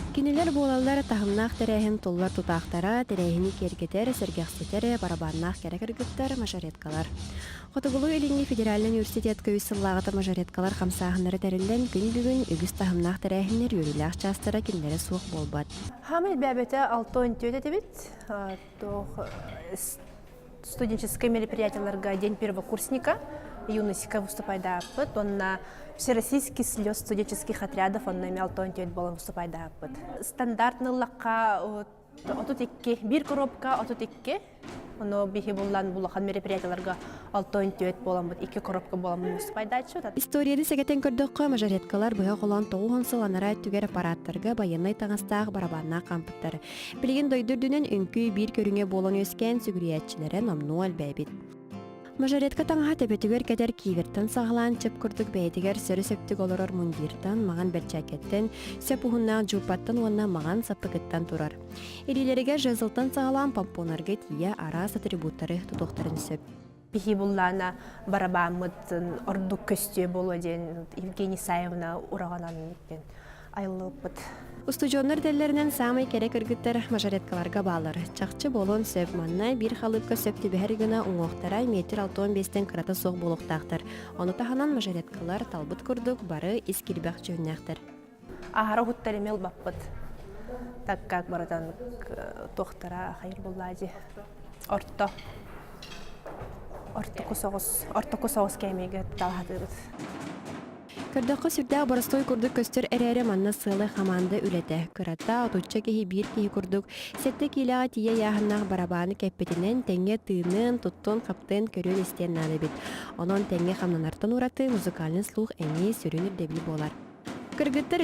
Кинилер болалар тахымнах терехин туллар тутахтара, терехини кергетер, сергяхсетере, барабаннах керекергеттер, мажореткалар. Хотугулу Илинни Федеральный университет күйсіллағыты мажореткалар қамсағынары тәрілден күн бүгін үгіс тахымнах терехинер юрилях частара кинлері суық болбат. Хамил бәбеті 6-10 бит, студенческое мероприятияларга День первокурсника, юносика выступайда аппыт, онна всероссийский слез студенческих отрядов, он имел 6-10 болан выступайда аппыт. Стандартный лаққа отутекке, бир коробка отутекке, оно бихи буллан булахан мероприятияларга 6-10 болан бут, 2 коробка болан выступайда атчу. Историяды сәгетен көрдіққа мажореткалар бұға қолан 9 сыланара түгер аппараттарға байынай таңастағы барабанна қампыттары. Білген дойдырдүнен үнкі бір көріңе болан өскен сүгіриятчілері номну әлбәйбет. Мажоретка таңға тәпетігер кәдер кивертен сағылан чып күрдік бәйтігер сөрі сөптік олырыр мұндиртан, маған бәрчәкеттен, сөп ұғыннақ жупаттан онна маған саппықыттан тұрар. Елелерге жазылтан сағылан помпонарға тия арас атрибуттары тұтуқтарын сөп. Бихи буллана барабамыт ордук көстө болу ден Евгений Саевна урағанан айлыппыт. Устужоннар дәлләрінен самай керек үргіттер мажореткаларға балар. Чақчы болон сөп маннай бір қалыпқа сөпті бәр гына ұңоқтара метр 6-15-тен қырата соқ болуқтақтыр. Оны таханан мажореткалар талбыт күрдік бары ескілбәқ жөннәқтір. Ағара ғуттар емел баппыт. Так как барадан тоқтара қайыр боллади. Орто кусоғыз кәмеге талғадырыз. Кырдаққа сүрдәқ барыстой күрдік көстер әрәрі манна сылы қаманды үлеті. Кырата отучча кехи бір кехи күрдік. Сетті келаға тия яғыннақ барабаны кәппетінен тәңге тыынын, тұттон қаптын көрін істен нады бет. Онын тәңге қамнанартын ұраты музыкалын слух әне сүрінір дәбіл болар. Кыргыттар